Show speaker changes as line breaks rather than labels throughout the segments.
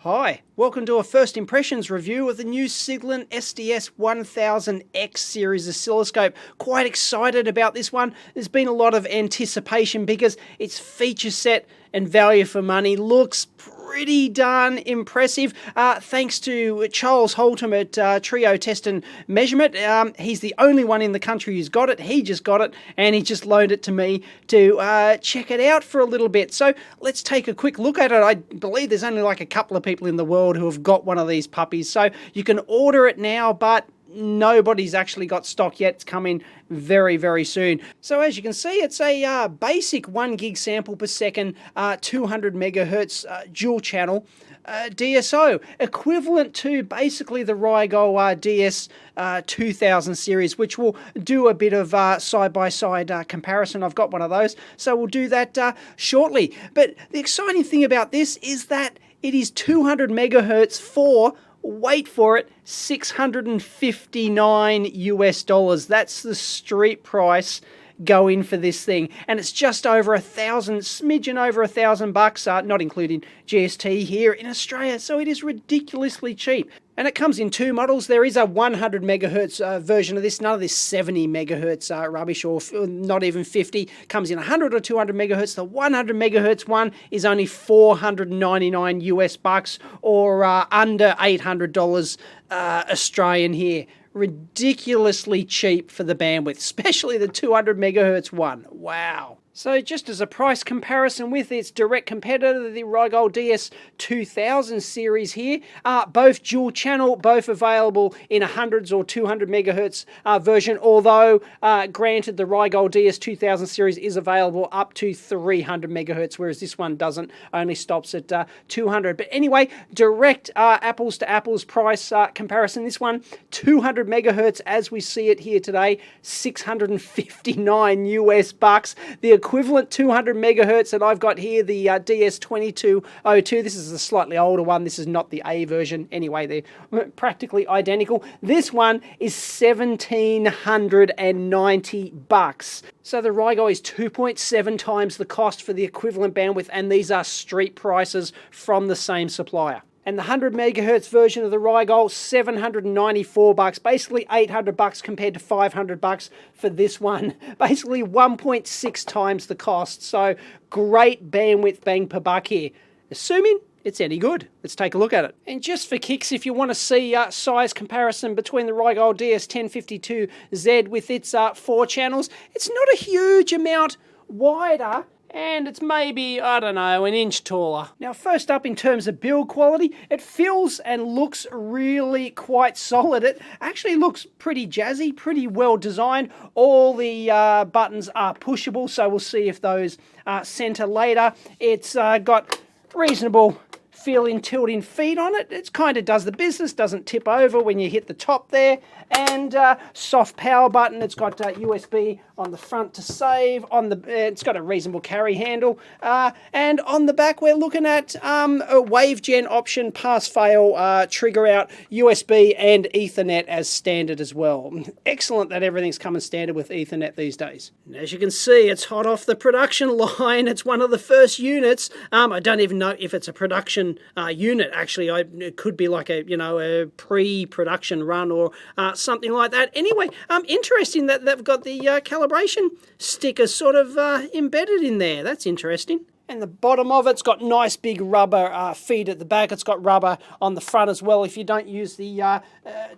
Hi, welcome to a first impressions review of the new Siglent SDS1000X series oscilloscope. Quite excited about this one. There's been a lot of anticipation because its feature set and value for money looks pretty darn impressive. Thanks to Charles Holtham at Trio Test and Measurement. He's the only one in the country who's got it. He just got it and he just loaned it to me to check it out for a little bit. So let's take a quick look at it. I believe there's only like a couple of people in the world who have got one of these puppies. So you can order it now, but nobody's actually got stock yet. It's coming very, very soon. So as you can see, it's a basic 1 gig sample per second, 200 megahertz dual channel DSO, equivalent to basically the Rigol DS2000 Series, which will do a bit of side-by-side comparison. I've got one of those, so we'll do that shortly. But the exciting thing about this is that it is 200 megahertz for, wait for it, $659 US. That's the street price going for this thing, and it's just over smidgen over $1,000, not including GST here in Australia, so it is ridiculously cheap. And it comes in two models. There is a 100 megahertz version of this, none of this 70 megahertz rubbish, or not even 50. Comes in 100 or 200 megahertz. The 100 megahertz one is only $499 US, or under $800 Australian here. Ridiculously cheap for the bandwidth, especially the 200 megahertz one. Wow. So just as a price comparison with its direct competitor, the Rigol DS2000 Series here, both dual channel, both available in a hundreds or 200 megahertz version, although granted the Rigol DS2000 Series is available up to 300 megahertz, whereas this one doesn't, only stops at 200. But anyway, direct apples to apples price comparison. This one, 200 megahertz as we see it here today, $659 US. The equivalent 200 megahertz that I've got here, the DS2000. This is a slightly older one. This is not the A version. Anyway, they're practically identical. This one is $1,790. So the Rigol is 2.7 times the cost for the equivalent bandwidth, and these are street prices from the same supplier. And the 100 megahertz version of the Rigol, $794, basically $800 compared to $500 for this one. Basically 1.6 times the cost. So great bandwidth bang per buck here, assuming it's any good. Let's take a look at it. And just for kicks, if you want to see size comparison between the Rigol DS1052Z with its 4 channels, it's not a huge amount wider, and it's maybe, I don't know, an inch taller. Now, first up, in terms of build quality, it feels and looks really quite solid. It actually looks pretty jazzy, pretty well designed. All the buttons are pushable, so we'll see if those center later. It's got reasonable feeling tilting feet on it. It kind of does the business, doesn't tip over when you hit the top there. And soft power button. It's got USB on the front to save. It's got a reasonable carry handle. And on the back, we're looking at a wave gen option, pass fail, trigger out, USB and Ethernet as standard as well. Excellent that everything's coming standard with Ethernet these days. And as you can see, it's hot off the production line. It's one of the first units. I don't even know if it's a production unit. Actually, it could be like a pre-production run or something like that. Anyway, interesting that they've got the calibration sticker sort of embedded in there. That's interesting. And the bottom of it's got nice big rubber feet at the back. It's got rubber on the front as well if you don't use the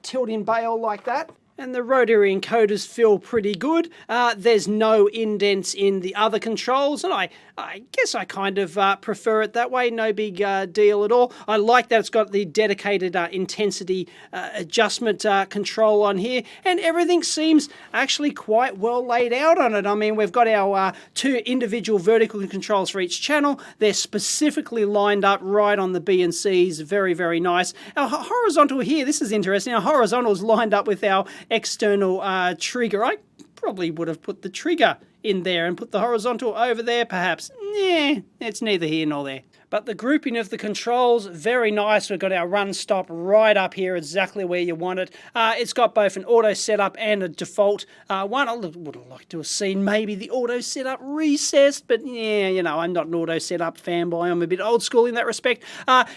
tilt-in bail like that. And the rotary encoders feel pretty good. There's no indents in the other controls, and I guess I kind of prefer it that way. No big deal at all. I like that it's got the dedicated intensity adjustment control on here, and everything seems actually quite well laid out on it. I mean, we've got our 2 individual vertical controls for each channel. They're specifically lined up right on the B and C's. Very, very nice. Our horizontal here, this is interesting. Our horizontal is lined up with our external trigger. I probably would have put the trigger in there and put the horizontal over there perhaps. It's neither here nor there. But the grouping of the controls, very nice. We've got our run stop right up here, exactly where you want it. It's got both an auto setup and a default one. I would like to have seen maybe the auto setup recessed, but yeah, you know, I'm not an auto setup fanboy. I'm a bit old school in that respect.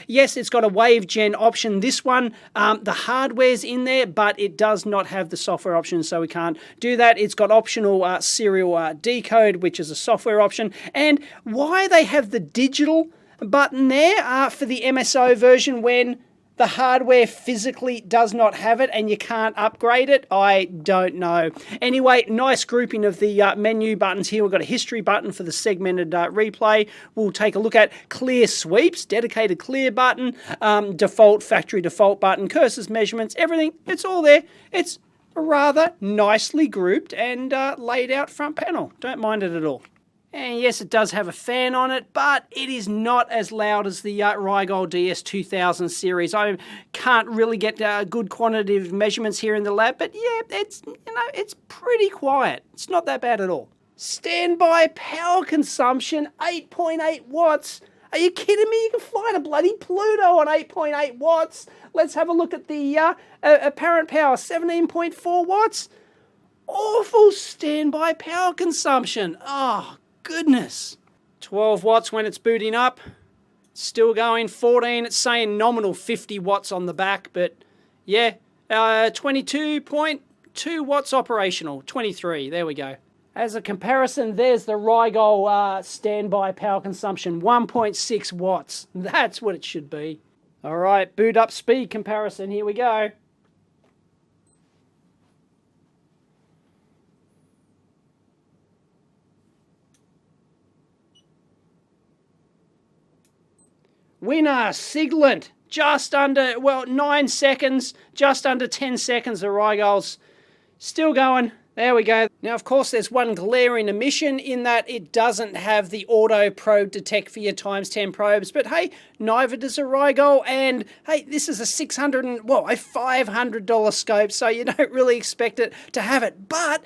Yes, it's got a wave gen option. This one, the hardware's in there, but it does not have the software option, so we can't do that. It's got optional serial decode, which is a software option. And why they have the digital button there for the MSO version when the hardware physically does not have it and you can't upgrade it, I don't know. Anyway, nice grouping of the menu buttons here. We've got a history button for the segmented replay. We'll take a look at clear sweeps, dedicated clear button, default, factory default button, cursors, measurements, everything. It's all there. It's a rather nicely grouped and laid out front panel. Don't mind it at all. And yes, it does have a fan on it, but it is not as loud as the Rigol DS2000 series. I can't really get good quantitative measurements here in the lab, but yeah, it's pretty quiet. It's not that bad at all. Standby power consumption, 8.8 watts. Are you kidding me? You can fly to bloody Pluto on 8.8 watts. Let's have a look at the apparent power, 17.4 watts. Awful standby power consumption. Oh, goodness. 12 watts when it's booting up. Still going. 14. It's saying nominal 50 watts on the back, but yeah, 22.2 watts operational. 23. There we go. As a comparison, there's the Rigol standby power consumption, 1.6 watts. That's what it should be. All right, boot up speed comparison. Here we go. Winner, Siglent, just under, well, 9 seconds, just under 10 seconds of Rigol's. Still going. There we go. Now, of course, there's one glaring omission in that it doesn't have the auto probe detect for your ×10 probes. But hey, neither does a Rigol. And hey, this is a $500 scope, so you don't really expect it to have it. But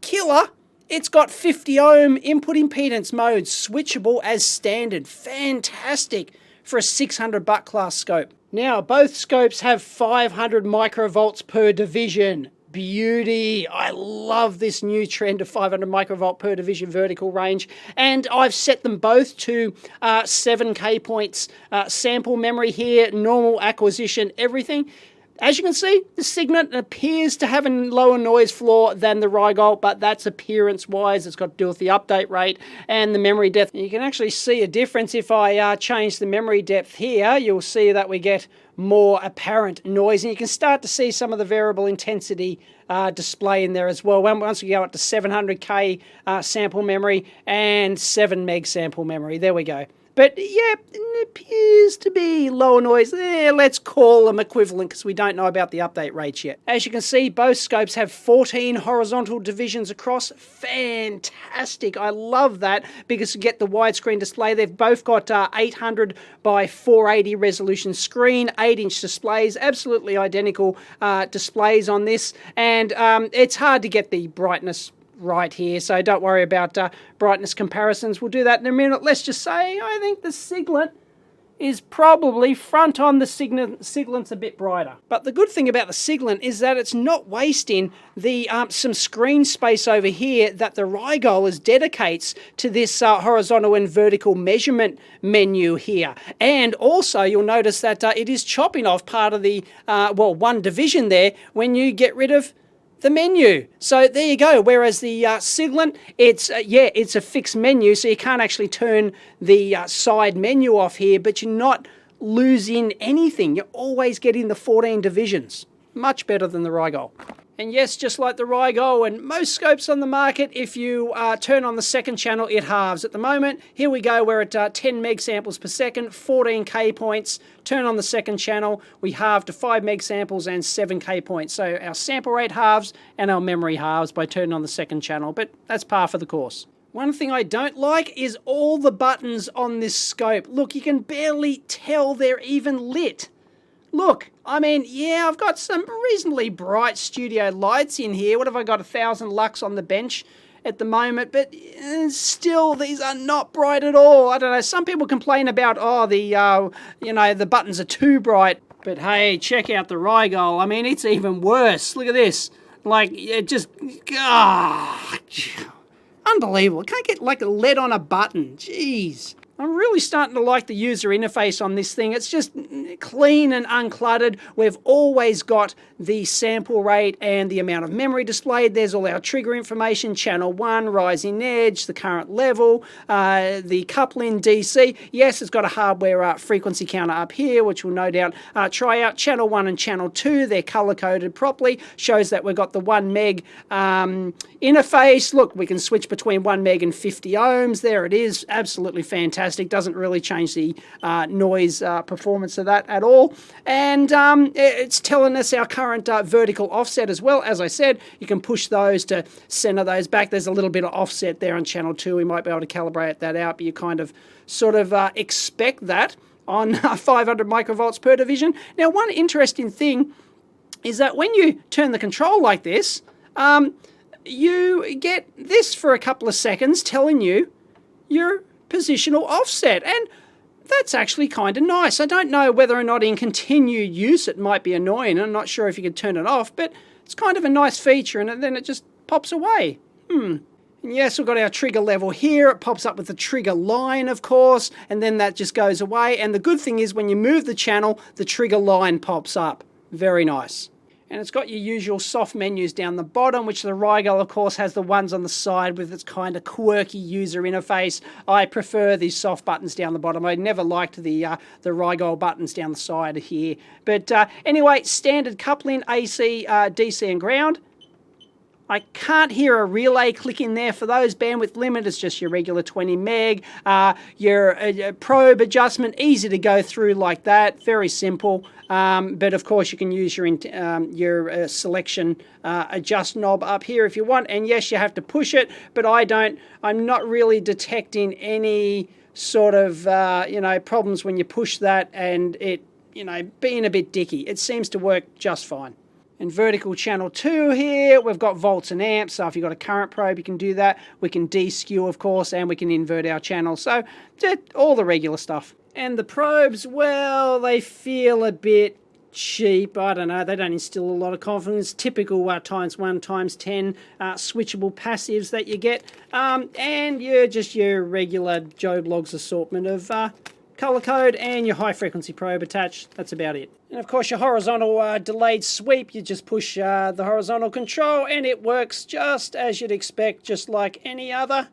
killer. It's got 50 ohm input impedance mode, switchable as standard. Fantastic for a $600 class scope. Now, both scopes have 500 microvolts per division. Beauty. I love this new trend of 500 microvolt per division vertical range. And I've set them both to 7K points sample memory here, normal acquisition, everything. As you can see, the Siglent appears to have a lower noise floor than the Rigol, but that's appearance-wise. It's got to do with the update rate and the memory depth. You can actually see a difference if I change the memory depth here. You'll see that we get more apparent noise, and you can start to see some of the variable intensity display in there as well. Once we go up to 700K sample memory and 7 meg sample memory, there we go. But yeah, it appears to be lower noise. Let's call them equivalent because we don't know about the update rates yet. As you can see, both scopes have 14 horizontal divisions across. Fantastic. I love that because to get the widescreen display, they've both got 800 by 480 resolution screen, 8-inch displays, absolutely identical displays on this. And it's hard to get the brightness right here, so don't worry about brightness comparisons. We'll do that in a minute. Let's just say I think the Siglent is probably front on. The Siglent's a bit brighter. But the good thing about the Siglent is that it's not wasting the some screen space over here that the Rigol dedicates to this horizontal and vertical measurement menu here. And also you'll notice that it is chopping off part of the one division there when you get rid of the menu. So there you go. Whereas the Siglent, it's a fixed menu, so you can't actually turn the side menu off here, but you're not losing anything. You're always getting the 14 divisions. Much better than the Rigol. And yes, just like the Rigol and most scopes on the market, if you turn on the second channel, it halves. At the moment, here we go, we're at 10 meg samples per second, 14K points. Turn on the second channel, we halve to 5 meg samples and 7K points. So our sample rate halves and our memory halves by turning on the second channel, but that's par for the course. One thing I don't like is all the buttons on this scope. Look, you can barely tell they're even lit. Look, I mean, yeah, I've got some reasonably bright studio lights in here. What have I got, 1000 lux on the bench? at the moment, but still, these are not bright at all. I don't know, some people complain about, oh, the buttons are too bright, but hey, check out the Rigol. I mean, it's even worse. Look at this. Like, it just, unbelievable. Can't get like a lead on a button. Jeez. I'm really starting to like the user interface on this thing. It's just clean and uncluttered. We've always got the sample rate and the amount of memory displayed. There's all our trigger information, channel 1, rising edge, the current level, the coupling DC. Yes, it's got a hardware frequency counter up here, which we'll no doubt try out. Channel 1 and channel 2, they're color-coded properly. Shows that we've got the 1 meg interface. Look, we can switch between 1 meg and 50 ohms. There it is. Absolutely fantastic. Doesn't really change the noise performance of that at all. And it's telling us our current vertical offset as well. As I said, you can push those to center those back. There's a little bit of offset there on channel 2. We might be able to calibrate that out, but you kind of sort of expect that on 500 microvolts per division. Now, one interesting thing is that when you turn the control like this, you get this for a couple of seconds telling you your positional offset, and that's actually kind of nice. I don't know whether or not in continued use it might be annoying. I'm not sure if you could turn it off, but it's kind of a nice feature, and then it just pops away. And yes, we've got our trigger level here. It pops up with the trigger line, of course, and then that just goes away. And the good thing is when you move the channel, the trigger line pops up. Very nice. And it's got your usual soft menus down the bottom, which the Rigol, of course, has the ones on the side with its kind of quirky user interface. I prefer these soft buttons down the bottom. I never liked the Rigol buttons down the side here. But anyway, standard coupling, AC, DC and ground. I can't hear a relay click in there for those. Bandwidth limit is just your regular 20 meg. Your probe adjustment, easy to go through like that. Very simple. But of course you can use your selection adjust knob up here if you want. And yes, you have to push it, but I'm not really detecting any sort of problems when you push that and it being a bit dicky. It seems to work just fine. And vertical channel 2 here, we've got volts and amps, so if you've got a current probe you can do that. We can de-skew, of course, and we can invert our channel, so all the regular stuff. And the probes, well, they feel a bit cheap. I don't know, they don't instill a lot of confidence. Typical ×1, ×10 switchable passives that you get. And you're just your regular Joe Bloggs assortment of color code and your high frequency probe attached. That's about it. And of course your horizontal delayed sweep, you just push the horizontal control and it works just as you'd expect, just like any other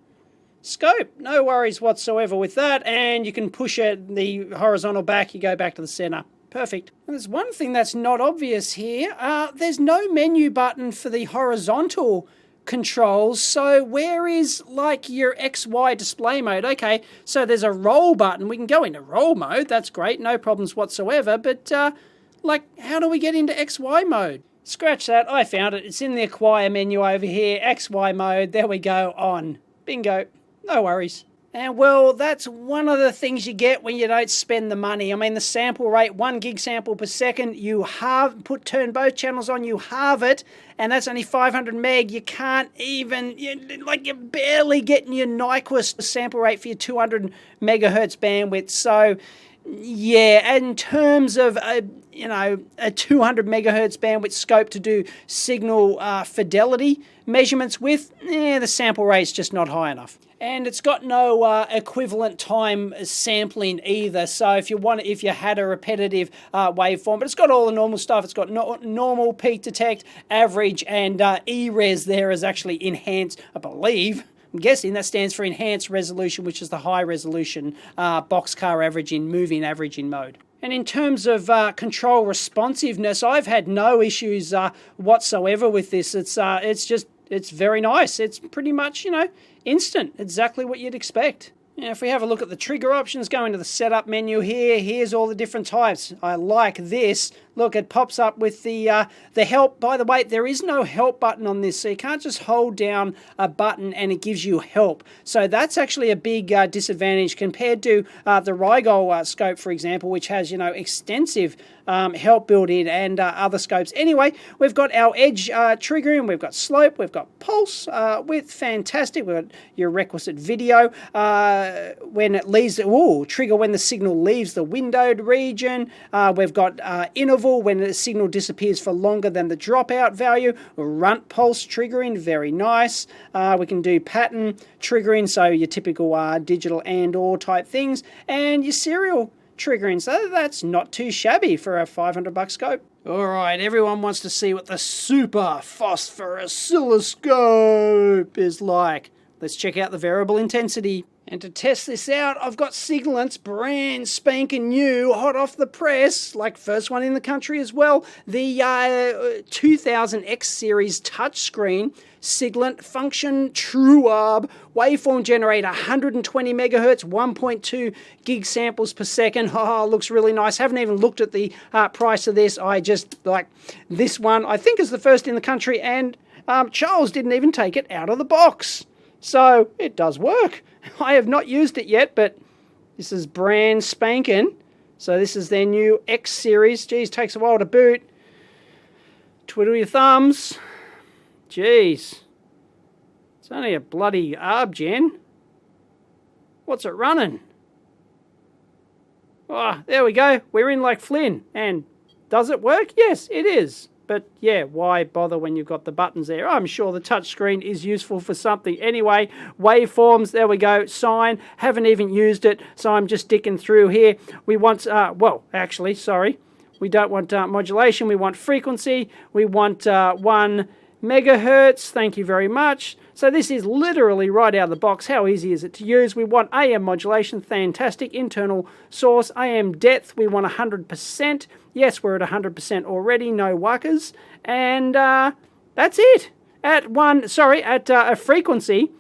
scope. No worries whatsoever with that, and you can push it, the horizontal back, you go back to the center. Perfect. And there's one thing that's not obvious here. There's no menu button for the horizontal controls, so where is like your XY display mode? Okay, so there's a roll button. We can go into roll mode. That's great, no problems whatsoever, but like, how do we get into XY mode? Scratch that, I found it. It's in the acquire menu over here. XY mode, there we go, on. Bingo, no worries. And well, that's one of the things you get when you don't spend the money. I mean, the sample rate, 1 gig sample per second, you turn both channels on, you halve it, and that's only 500 meg. You can't even, you're barely getting your Nyquist sample rate for your 200 megahertz bandwidth. So, yeah, in terms of a 200 megahertz bandwidth scope to do signal fidelity measurements with, the sample rate's just not high enough. And it's got no equivalent time sampling either. So if you had a repetitive waveform, but it's got all the normal stuff. It's got normal, peak detect, average, and E-res there is actually enhanced, I believe. I'm guessing that stands for enhanced resolution, which is the high resolution boxcar moving averaging mode. And in terms of control responsiveness, I've had no issues whatsoever with this. It's very nice. It's pretty much, instant, exactly what you'd expect. Now, if we have a look at the trigger options, go into the setup menu here. Here's all the different types. I like this. Look, it pops up with the help. By the way, there is no help button on this, so you can't just hold down a button and it gives you help. So that's actually a big disadvantage compared to the Rigol scope, for example, which has, you know, extensive help built in and other scopes. Anyway, we've got our edge triggering, we've got slope, we've got pulse width, fantastic. We've got your requisite video when it leaves, trigger when the signal leaves the windowed region. We've got interval when the signal disappears for longer than the dropout value. Runt pulse triggering, very nice. We can do pattern triggering, so your typical digital and or type things, and your serial triggering, so that's not too shabby for a $500 scope. Alright, everyone wants to see what the super phosphorus oscilloscope is like. Let's check out the variable intensity. And to test this out, I've got Siglent's brand spanking new, hot off the press, like first one in the country as well, the 2000X Series touchscreen Siglent function TrueArb waveform generator, 120 megahertz, 1.2 gig samples per second. Oh, looks really nice. Haven't even looked at the price of this. I just like this one. I think is the first in the country, and Charles didn't even take it out of the box. So it does work. I have not used it yet, but this is brand spanking. So this is their new X series. Geez, takes a while to boot. Twiddle your thumbs. Jeez. It's only a bloody ARB gen. What's it running? Oh, there we go. We're in like Flynn. And does it work? Yes, it is. But yeah, why bother when you've got the buttons there? I'm sure the touchscreen is useful for something. Anyway, waveforms, there we go. Sine, haven't even used it, so I'm just sticking through here. We want, we don't want modulation, we want frequency, we want 1 megahertz, thank you very much. So this is literally right out of the box. How easy is it to use? We want AM modulation, fantastic. Internal source, AM depth, we want 100%. Yes, we're at 100% already, no wuckers. And that's it. At a frequency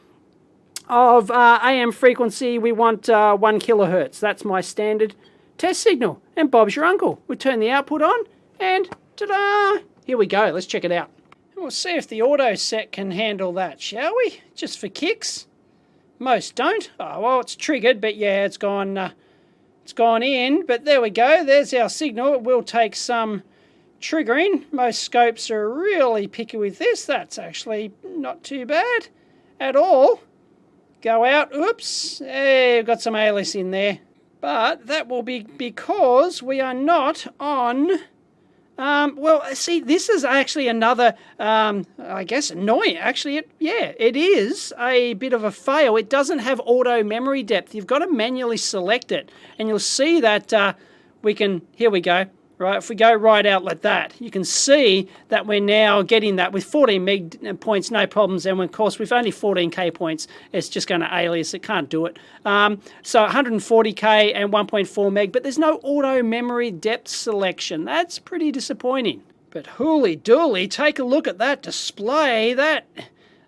of AM frequency, we want 1 kilohertz. That's my standard test signal. And Bob's your uncle. We turn the output on and ta-da! Here we go, let's check it out. We'll see if the auto set can handle that, shall we? Just for kicks. Most don't. Oh, well, it's triggered, but yeah, it's gone in. But there we go. There's our signal. It will take some triggering. Most scopes are really picky with this. That's actually not too bad at all. Go out. Oops. Hey, we've got some alias in there. But that will be because we are not on... well, see, this is actually another, I guess, annoying. Actually, it is a bit of a fail. It doesn't have auto memory depth. You've got to manually select it. And you'll see that we can, here we go, right? If we go right out like that, you can see that we're now getting that with 14 meg points, no problems. And of course, with only 14K points, it's just going to alias. It can't do it. So 140K and 1.4 meg, but there's no auto memory depth selection. That's pretty disappointing. But hooly dooly, take a look at that display. That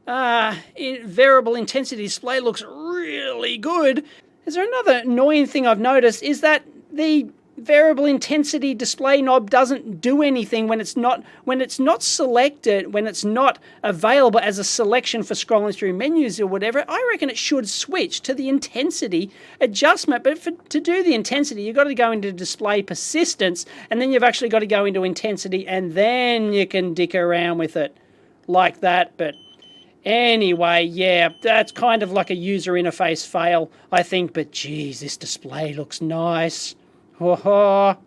variable intensity display looks really good. Is there another annoying thing I've noticed is that the variable intensity display knob doesn't do anything when it's not selected, when it's not available as a selection for scrolling through menus or whatever. I reckon it should switch to the intensity adjustment, but to do the intensity you've got to go into display persistence, and then you've actually got to go into intensity, and then you can dick around with it like that. But anyway, yeah, that's kind of like a user interface fail, I think, but geez, this display looks nice. So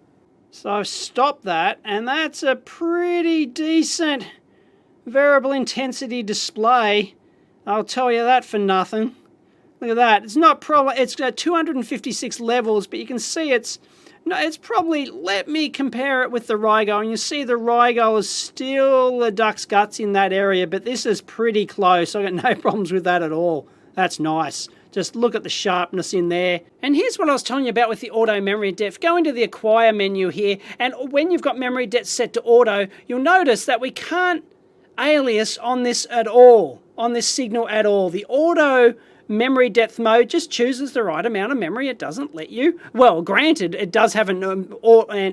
I've stopped that, and that's a pretty decent variable intensity display. I'll tell you that for nothing. Look at that. It's not probably, it's got 256 levels, but you can see it's probably, let me compare it with the Rigol, and you see the Rigol is still the duck's guts in that area, but this is pretty close. I've got no problems with that at all. That's nice. Just look at the sharpness in there. And here's what I was telling you about with the auto memory depth. Go into the acquire menu here, and when you've got memory depth set to auto, you'll notice that we can't alias on this at all, on this signal at all. The auto memory depth mode just chooses the right amount of memory. It doesn't let you, well, granted, it does have an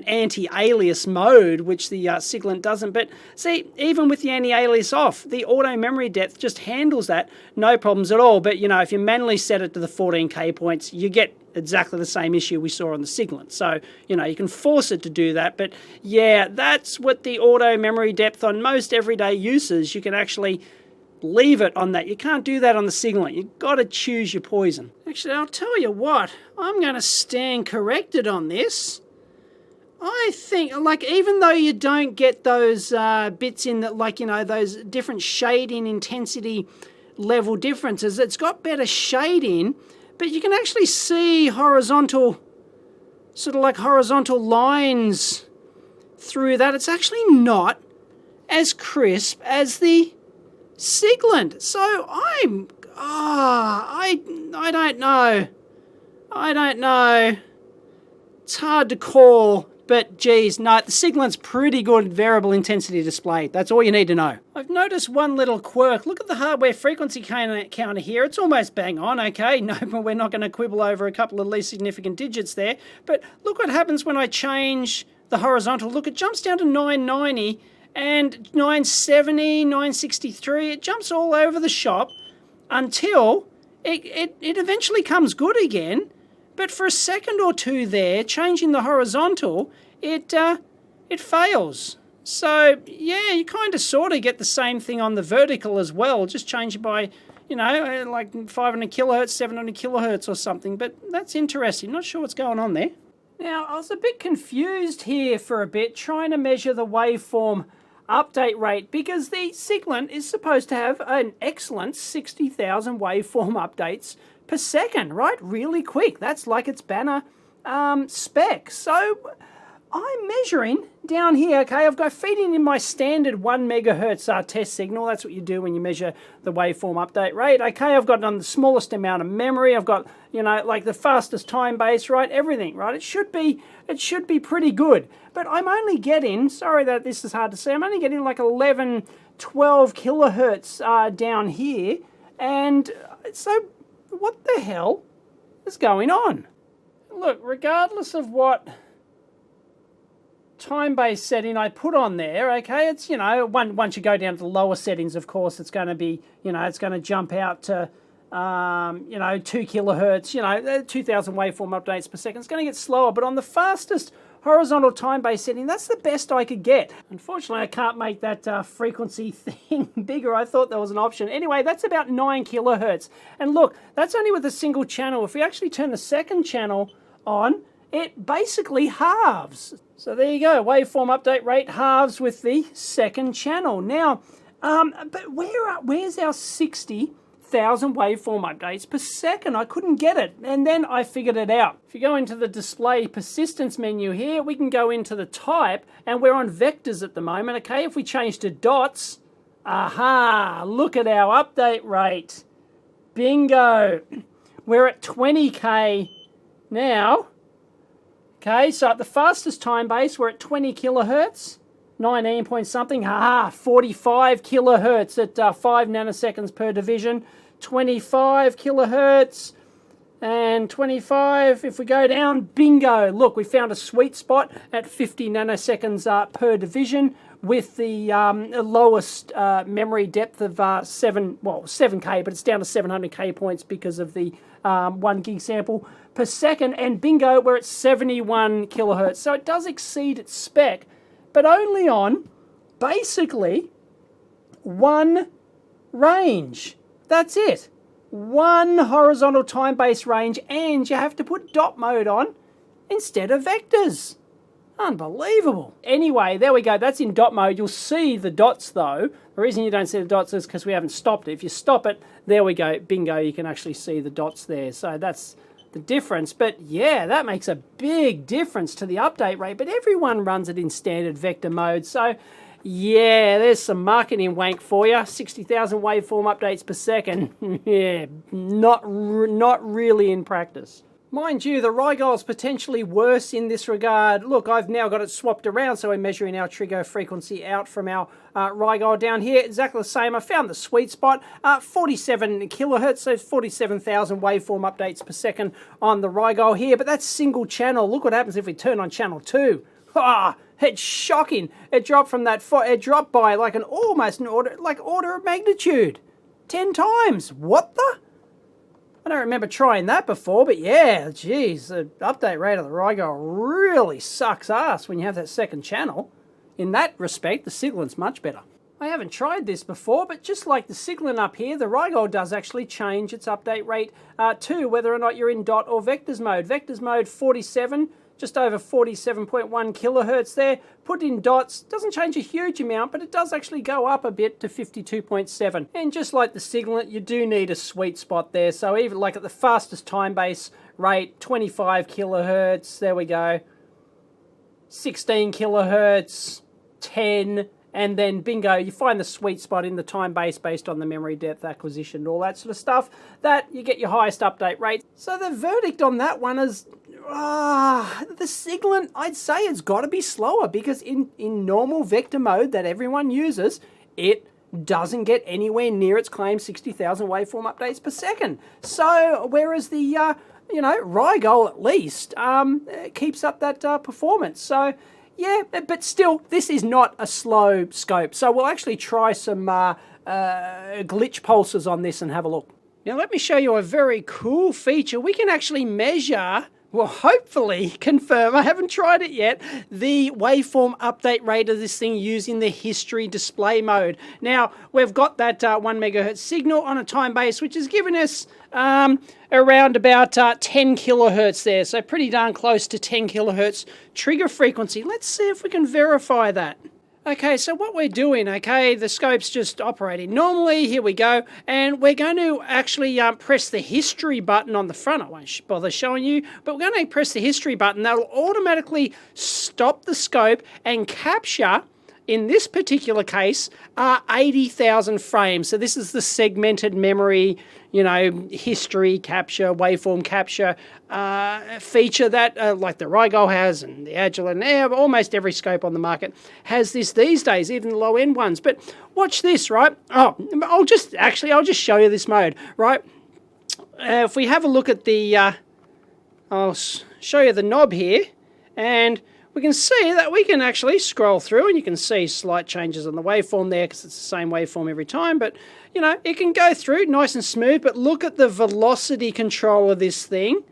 anti-alias mode, which the Siglent doesn't, but see, even with the anti-alias off, the auto memory depth just handles that, no problems at all. But, you know, if you manually set it to the 14K points, you get exactly the same issue we saw on the Siglent. So, you know, you can force it to do that, but yeah, that's what the auto memory depth on most everyday uses, you can actually leave it on that. You can't do that on the Siglent. You've got to choose your poison. Actually, I'll tell you what, I'm going to stand corrected on this. I think, like, even though you don't get those bits in that, like, you know, those different shading intensity level differences, it's got better shading, but you can actually see horizontal, sort of like horizontal lines through that. It's actually not as crisp as the Siglent. So I don't know. I don't know. It's hard to call, but geez, no, the Siglent's pretty good variable intensity display. That's all you need to know. I've noticed one little quirk. Look at the hardware frequency counter here. It's almost bang on, okay? No, but we're not going to quibble over a couple of least significant digits there. But look what happens when I change the horizontal. Look, it jumps down to 990 and 970, 963. It jumps all over the shop until it eventually comes good again. But for a second or two there, changing the horizontal, it fails. So, yeah, you kind of sort of get the same thing on the vertical as well. Just change it by, you know, like 500 kilohertz, 700 kilohertz or something. But that's interesting. Not sure what's going on there. Now, I was a bit confused here for a bit, trying to measure the waveform update rate, because the Siglent is supposed to have an excellent 60,000 waveform updates per second, right? Really quick. That's like its banner spec. So I'm measuring down here, okay, I've got feeding in my standard 1 megahertz test signal. That's what you do when you measure the waveform update rate. Okay, I've got on the smallest amount of memory. I've got, you know, like the fastest time base, right? Everything, right? It should be pretty good. But I'm only getting, sorry that this is hard to see, I'm only getting like 11, 12 kilohertz down here. And so what the hell is going on? Look, regardless of what time-based setting I put on there, okay, it's, you know, once you go down to the lower settings, of course, it's going to be, you know, it's going to jump out to, you know, 2 kilohertz, you know, 2,000 waveform updates per second. It's going to get slower, but on the fastest horizontal time-based setting, that's the best I could get. Unfortunately, I can't make that frequency thing bigger. I thought there was an option. Anyway, that's about 9 kilohertz. And look, that's only with a single channel. If we actually turn the second channel on, it basically halves. So there you go, waveform update rate halves with the second channel. Now, but where's our 60,000 waveform updates per second? I couldn't get it, and then I figured it out. If you go into the display persistence menu here, we can go into the type, and we're on vectors at the moment, okay? If we change to dots, aha, look at our update rate. Bingo. We're at 20K now. Okay, so at the fastest time base, we're at 20 kilohertz, 19 point something, 45 kilohertz at 5 nanoseconds per division, 25 kilohertz, and 25, if we go down, bingo, look, we found a sweet spot at 50 nanoseconds per division with the lowest memory depth of 7K, but it's down to 700K points because of the 1 gig sample per second, and bingo, we're at 71 kilohertz. So it does exceed its spec, but only on basically one range. That's it. One horizontal time-based range, and you have to put dot mode on instead of vectors. Unbelievable. Anyway, there we go. That's in dot mode. You'll see the dots though. The reason you don't see the dots is because we haven't stopped it. If you stop it, there we go. Bingo, you can actually see the dots there. So that's the difference. But yeah, that makes a big difference to the update rate. But everyone runs it in standard vector mode. So yeah, there's some marketing wank for you. 60,000 waveform updates per second. Yeah, not really in practice. Mind you, the Rigol's potentially worse in this regard. Look, I've now got it swapped around, so we're measuring our trigger frequency out from our Rigol down here. Exactly the same. I found the sweet spot, 47 kilohertz, so 47,000 waveform updates per second on the Rigol here, but that's single channel. Look what happens if we turn on channel 2. Ah, it's shocking. It dropped from that, it dropped by like almost an order of magnitude. 10 times. What the? I don't remember trying that before, but yeah, geez, the update rate of the Rigol really sucks ass when you have that second channel. In that respect, the Siglent's much better. I haven't tried this before, but just like the Siglent up here, the Rigol does actually change its update rate to whether or not you're in dot or vectors mode. Vectors mode 47, just over 47.1 kilohertz there. Put in dots, doesn't change a huge amount, but it does actually go up a bit to 52.7. And just like the Siglent, you do need a sweet spot there. So even like at the fastest time base rate, 25 kilohertz, there we go. 16 kilohertz, 10, and then bingo, you find the sweet spot in the time base based on the memory depth acquisition and all that sort of stuff, that you get your highest update rate. So the verdict on that one is, the Siglent, I'd say it's got to be slower, because in normal vector mode that everyone uses, it doesn't get anywhere near its claimed 60,000 waveform updates per second. So whereas the Rigol at least keeps up that performance. So yeah, but still, this is not a slow scope. So we'll actually try some glitch pulses on this and have a look. Now let me show you a very cool feature. We can actually measure, well, hopefully confirm, I haven't tried it yet, the waveform update rate of this thing using the history display mode. Now, we've got that 1 megahertz signal on a time base, which is giving us around about 10 kilohertz there. So pretty darn close to 10 kilohertz trigger frequency. Let's see if we can verify that. Okay, so what we're doing, okay, the scope's just operating normally, here we go, and we're going to actually press the history button on the front. I won't bother showing you, but we're going to press the history button. That'll automatically stop the scope and capture, in this particular case, 80,000 frames. So this is the segmented memory, history capture, waveform capture feature that like the Rigol has, and the Agilent, and almost every scope on the market has this these days, even the low-end ones. But watch this, right? Oh, I'll just show you this mode, right? If we have a look at the, I'll show you the knob here, and we can see that we can actually scroll through, and you can see slight changes on the waveform there because it's the same waveform every time, but it can go through nice and smooth. But look at the velocity control of this thing.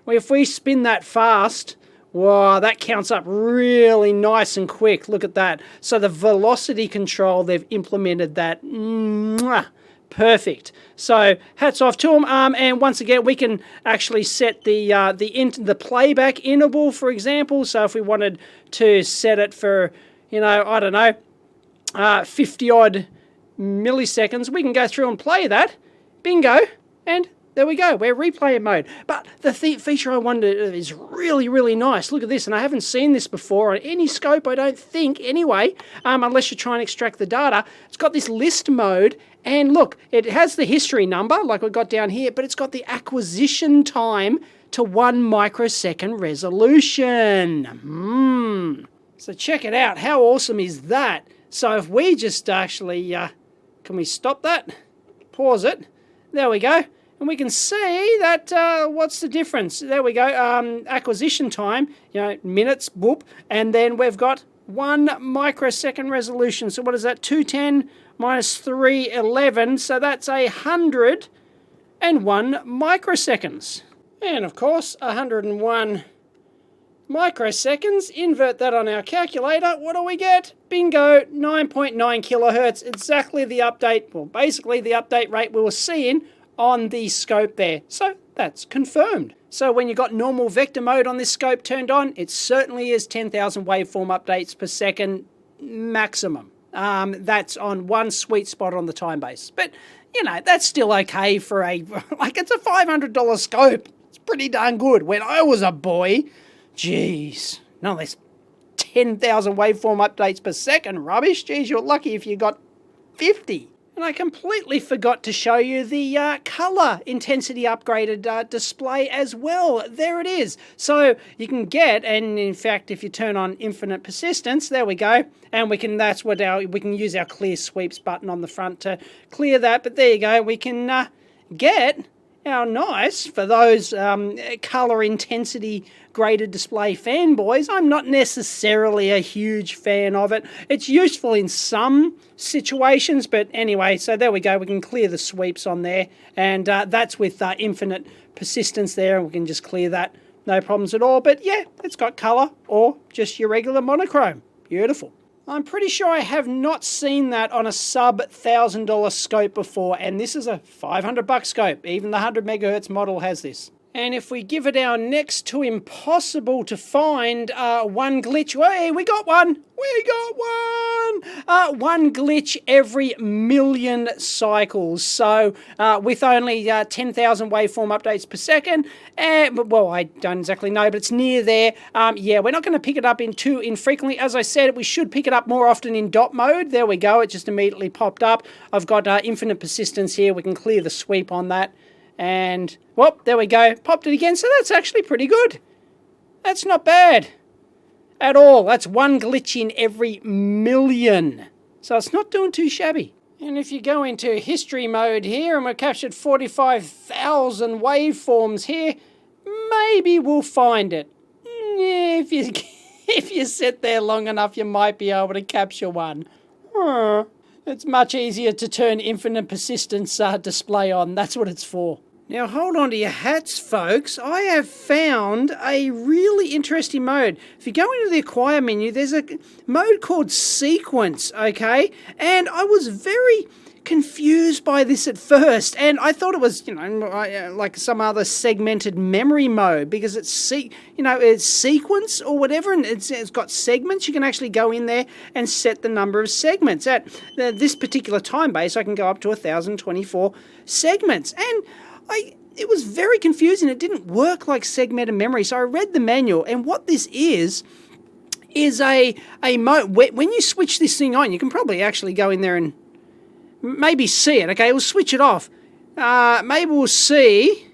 Well, if we spin that fast, wow, that counts up really nice and quick. Look at that. So the velocity control, they've implemented that. Perfect. So hats off to them. And once again, we can actually set the playback interval, for example. So if we wanted to set it for, I don't know, 50 odd milliseconds, we can go through and play that. Bingo. And there we go, we're replay mode. But the feature I wanted is really, really nice. Look at this, and I haven't seen this before on any scope, I don't think, anyway, unless you're trying to extract the data. It's got this list mode, and look, it has the history number, like we've got down here, but it's got the acquisition time to 1 microsecond resolution. So check it out, how awesome is that? So if we just actually, can we stop that? Pause it. There we go. And we can see that, what's the difference? There we go, acquisition time, minutes, boop, and then we've got 1 microsecond resolution. So what is that, 210 minus 311, so that's 101 microseconds. And of course, 101 microseconds, invert that on our calculator, what do we get? Bingo, 9.9 kilohertz, exactly the update, well, basically the update rate we were seeing on the scope there. So that's confirmed. So when you've got normal vector mode on this scope turned on, it certainly is 10,000 waveform updates per second maximum. That's on one sweet spot on the time base. But, that's still okay for it's a $500 scope. It's pretty darn good. When I was a boy, geez, no, there's 10,000 waveform updates per second rubbish. Geez, you're lucky if you got 50. And I completely forgot to show you the color intensity upgraded display as well. There it is. So you can get, and in fact, if you turn on infinite persistence, there we go. And we can, that's what we can use our clear sweeps button on the front to clear that. But there you go. We can get our nice, for those color intensity graded display fanboys. I'm not necessarily a huge fan of it. It's useful in some situations, but anyway, so there we go. We can clear the sweeps on there, and that's with infinite persistence there, and we can just clear that. No problems at all, but yeah, it's got color or just your regular monochrome. Beautiful. I'm pretty sure I have not seen that on a sub $1,000 scope before, and this is a $500 scope. Even the 100 megahertz model has this. And if we give it our next to impossible to find one glitch, hey, we got one! We got one! One glitch every million cycles. So with only 10,000 waveform updates per second, well, I don't exactly know, but it's near there. Yeah, we're not going to pick it up in too infrequently. As I said, we should pick it up more often in dot mode. There we go, it just immediately popped up. I've got infinite persistence here. We can clear the sweep on that. And, well, there we go. Popped it again, so that's actually pretty good. That's not bad at all. That's one glitch in every million. So it's not doing too shabby. And if you go into history mode here, and we've captured 45,000 waveforms here, maybe we'll find it. If you sit there long enough, you might be able to capture one. It's much easier to turn infinite persistence display on. That's what it's for. Now hold on to your hats, folks. I have found a really interesting mode. If you go into the acquire menu, there's a mode called sequence, okay? And I was very confused by this at first, and I thought it was, like some other segmented memory mode, because it's it's sequence or whatever, and it's got segments. You can actually go in there and set the number of segments. At this particular time base, I can go up to 1024 segments, and it was very confusing. It didn't work like segmented memory, so I read the manual, and what this is a mode. When you switch this thing on, you can probably actually go in there and maybe see it. Okay, we'll switch it off. Maybe we'll see.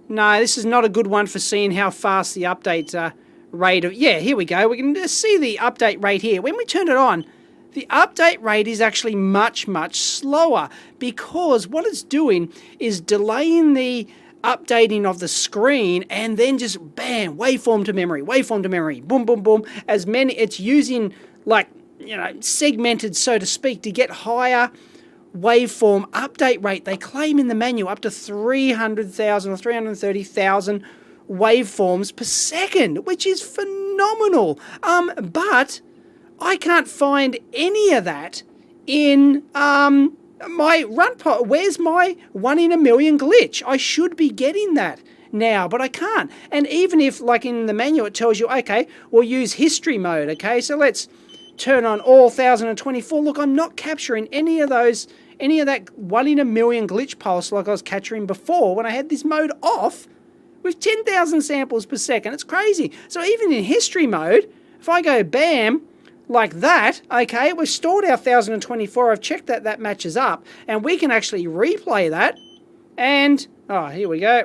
No, this is not a good one for seeing how fast the update rate of... Yeah, here we go. We can just see the update rate here. When we turn it on, the update rate is actually much, much slower, because what it's doing is delaying the updating of the screen, and then just bam, waveform to memory, boom, boom, boom. As many, it's using, like, segmented, so to speak, to get higher waveform update rate. They claim in the manual up to 300,000 or 330,000 waveforms per second, which is phenomenal. But I can't find any of that in my run pod. Where's my 1 in a million glitch? I should be getting that now, but I can't. And even if, like in the manual, it tells you, okay, we'll use history mode. Okay, so let's turn on all 1024. Look, I'm not capturing any of that 1 in a million glitch pulse like I was capturing before when I had this mode off with 10,000 samples per second. It's crazy. So even in history mode, if I go bam, like that, okay, we've stored our 1024, I've checked that that matches up, and we can actually replay that, and, oh, here we go,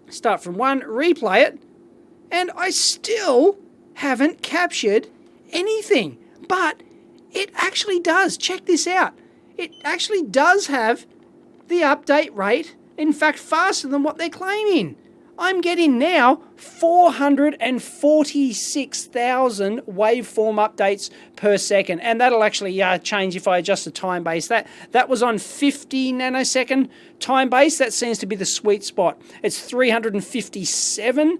start from 1, replay it, and I still haven't captured anything, but it actually does. Check this out. It actually does have the update rate, in fact, faster than what they're claiming. I'm getting now 446,000 waveform updates per second, and that'll actually change if I adjust the time base. That was on 50 nanosecond time base. That seems to be the sweet spot. It's 357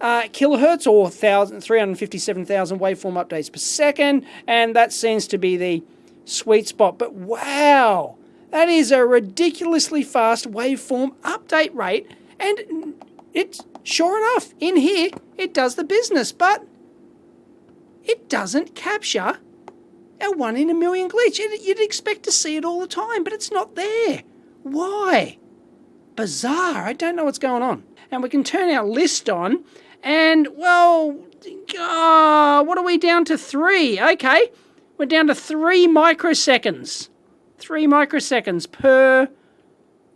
kilohertz, or 357,000 waveform updates per second, and that seems to be the sweet spot. But wow, that is a ridiculously fast waveform update rate, and it's sure enough, in here, it does the business, but it doesn't capture a 1 in a million glitch. You'd expect to see it all the time, but it's not there. Why? Bizarre. I don't know what's going on. And we can turn our list on, and, well, what are we down to? 3. Okay, we're down to 3 microseconds. 3 microseconds per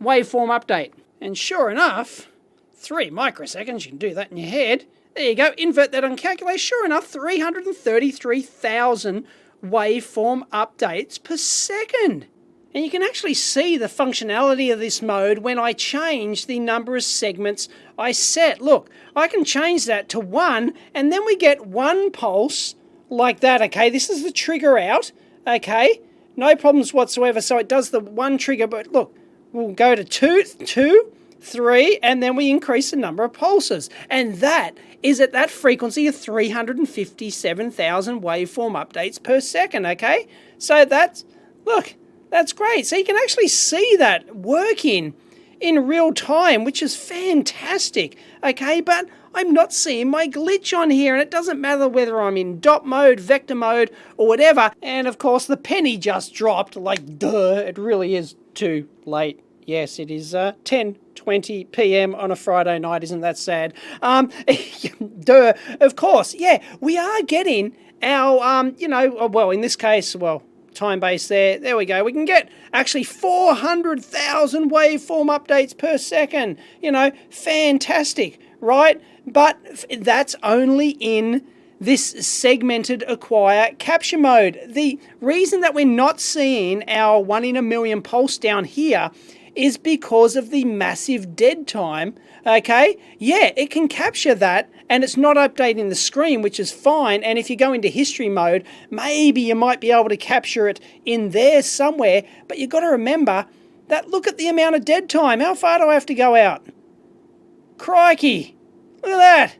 waveform update. And sure enough, 3 microseconds, you can do that in your head. There you go, invert that on calculator. Sure enough, 333,000 waveform updates per second. And you can actually see the functionality of this mode when I change the number of segments I set. Look, I can change that to 1, and then we get 1 pulse like that, okay? This is the trigger out, okay? No problems whatsoever. So it does the 1 trigger, but look, we'll go to 2, 3, and then we increase the number of pulses. And that is at that frequency of 357,000 waveform updates per second, okay? So that's, look, that's great. So you can actually see that working in real time, which is fantastic, okay? But I'm not seeing my glitch on here, and it doesn't matter whether I'm in dot mode, vector mode, or whatever. And of course, the penny just dropped, like, duh, it really is too late. Yes, it is 10:20 p.m. on a Friday night. Isn't that sad? Duh. Of course, yeah, we are getting our, well, in this case, well, time base there. There we go. We can get actually 400,000 waveform updates per second. Fantastic, right? But that's only in this segmented acquire capture mode. The reason that we're not seeing our 1 in a million pulse down here is because of the massive dead time, okay? Yeah, it can capture that, and it's not updating the screen, which is fine. And if you go into history mode, maybe you might be able to capture it in there somewhere, but you've got to remember that, look at the amount of dead time. How far do I have to go out? Crikey, look at that.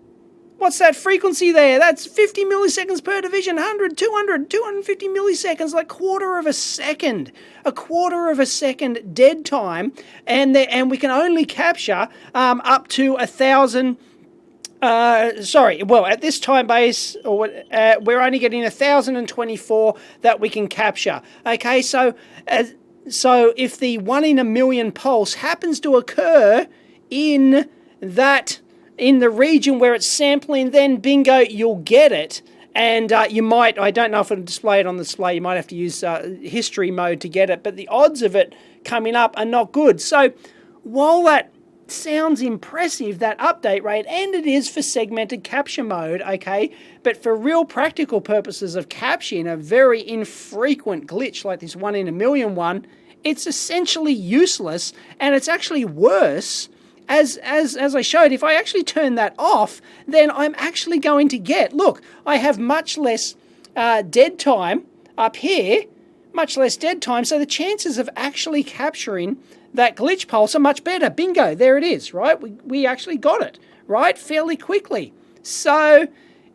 What's that frequency there? That's 50 milliseconds per division, 100, 200, 250 milliseconds, like quarter of a second. A quarter of a second dead time, and we can only capture up to 1,000. At this time base, we're only getting 1,024 that we can capture. Okay, so if the 1 in a million pulse happens to occur in the region where it's sampling, then bingo, you'll get it. And you might, I don't know if it'll display it on the display, you might have to use history mode to get it, but the odds of it coming up are not good. So while that sounds impressive, that update rate, and it is for segmented capture mode, okay, but for real practical purposes of capturing a very infrequent glitch like this 1 in a million one, it's essentially useless, and it's actually worse. As I showed, if I actually turn that off, then I'm actually going to get, look, I have much less dead time up here, much less dead time, so the chances of actually capturing that glitch pulse are much better. Bingo, there it is, right? We actually got it, right, fairly quickly. So,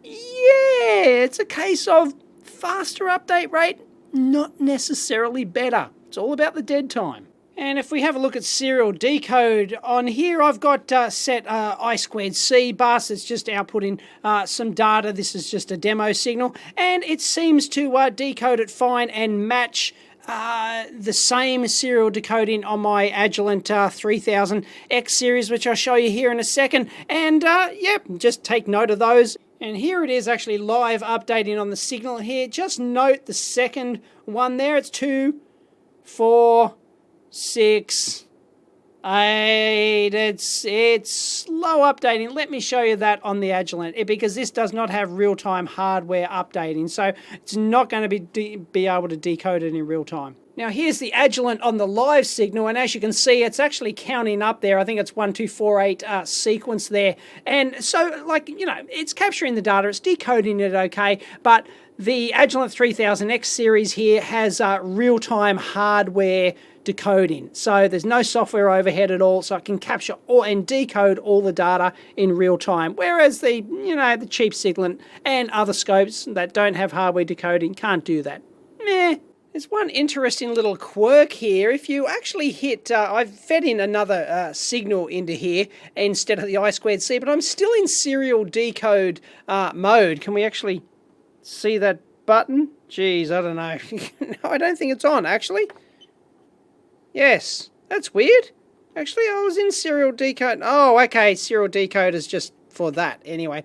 yeah, it's a case of faster update rate, not necessarily better. It's all about the dead time. And if we have a look at serial decode on here, I've got set I2C bus. It's just outputting some data. This is just a demo signal, and it seems to decode it fine and match the same serial decoding on my Siglent 3000X series, which I'll show you here in a second. And yep, just take note of those. And here it is actually live updating on the signal here. Just note the second one there. It's 2, 4, 6, 8. It's slow updating. Let me show you that on the Siglent, because this does not have real-time hardware updating, so it's not going to be able to decode it in real time. Now here's the Siglent on the live signal, and as you can see, it's actually counting up there. I think it's 1, 2, 4, 8 sequence there, and so it's capturing the data, it's decoding it okay, but the Siglent 3000X series here has real-time hardware decoding. So there's no software overhead at all, so it can capture and decode all the data in real time. Whereas the cheap Siglent and other scopes that don't have hardware decoding can't do that. There's one interesting little quirk here. If you actually hit, I've fed in another signal into here instead of the I2C, but I'm still in serial decode mode. Can we actually see that button? Geez, I don't know. No, I don't think it's on, actually. Yes, that's weird. Actually, I was in serial decode. Oh, okay, serial decode is just for that. Anyway,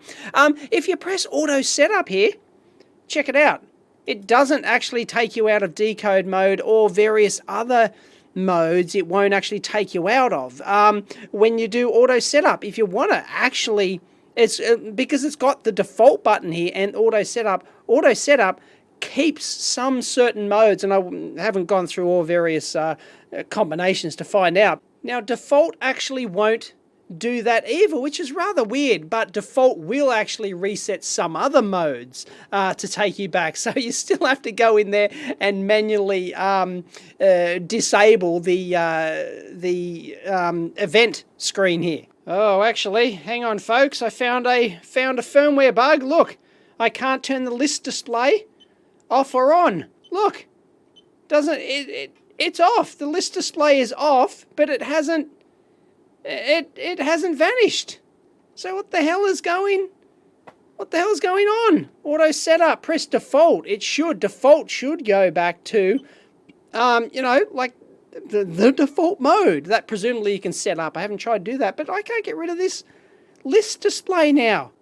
if you press auto setup here, check it out. it doesn't actually take you out of decode mode or various other modes it won't actually take you out of. When you do auto setup, if you want to actually, it's because it's got the default button here and auto setup keeps some certain modes, and I haven't gone through all various combinations to find out. Now, default actually won't do that either, which is rather weird, but default will actually reset some other modes to take you back. So you still have to go in there and manually disable the event screen here. Oh, actually, hang on, folks. I found a firmware bug. Look, I can't turn the list display off or on. Look, doesn't it's off. The list display is off, but it hasn't vanished. So what the hell is going on? Auto setup, press default. Default should go back to like the default mode that presumably you can set up. I haven't tried to do that, but I can't get rid of this list display now.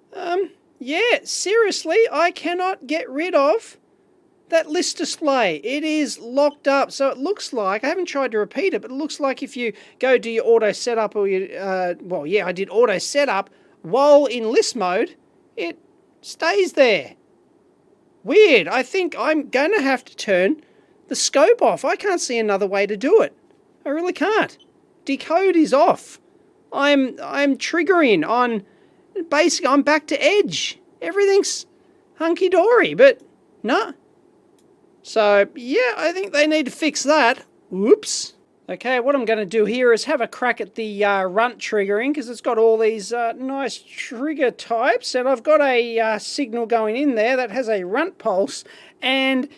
Yeah, seriously, I cannot get rid of that list display. It is locked up. So it looks like, I haven't tried to repeat it, but it looks like if you go do your auto setup or you, I did auto setup while in list mode, it stays there. Weird. I think I'm going to have to turn the scope off. I can't see another way to do it. I really can't. Decode is off. I'm triggering on, basically I'm back to edge. Everything's hunky-dory, but no. So, yeah, I think they need to fix that. Whoops. Okay, what I'm going to do here is have a crack at the runt triggering, because it's got all these nice trigger types, and I've got a signal going in there that has a runt pulse, and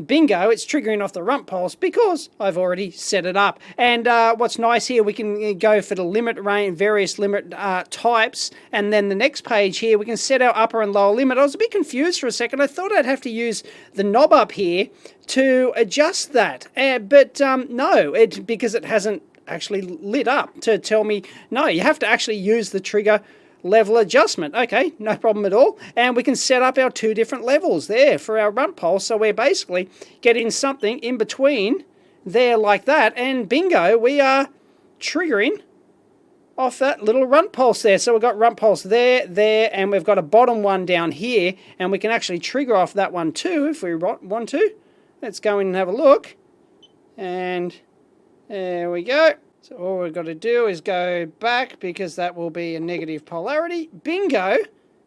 bingo, it's triggering off the runt pulse because I've already set it up. And what's nice here, we can go for the limit range, various limit types, and then the next page here, we can set our upper and lower limit. I was a bit confused for a second. I thought I'd have to use the knob up here to adjust that, but no, because it hasn't actually lit up to tell me, no, you have to actually use the trigger level adjustment. Okay, no problem at all. And we can set up our two different levels there for our runt pulse. So we're basically getting something in between there like that. And bingo, we are triggering off that little runt pulse there. So we've got runt pulse there, and we've got a bottom one down here. And we can actually trigger off that one too if we want to. Let's go in and have a look. And there we go. So all we've got to do is go back because that will be a negative polarity. Bingo!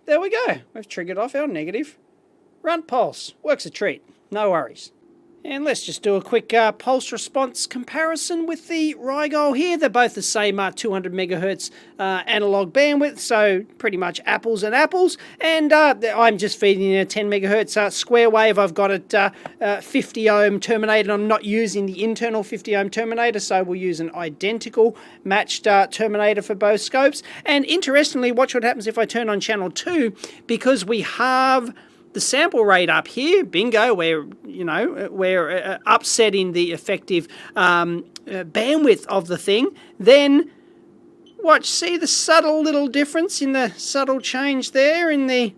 There we go. We've triggered off our negative runt pulse. Works a treat. No worries. And let's just do a quick pulse response comparison with the Rigol here. They're both the same 200 megahertz analog bandwidth, so pretty much apples and apples. And I'm just feeding in a 10 megahertz square wave. I've got it 50 ohm terminated. I'm not using the internal 50 ohm terminator, so we'll use an identical matched terminator for both scopes. And interestingly, watch what happens if I turn on channel 2, because we have the sample rate up here. Bingo, we're upsetting the effective bandwidth of the thing. Then watch, see the subtle little difference in the subtle change there in the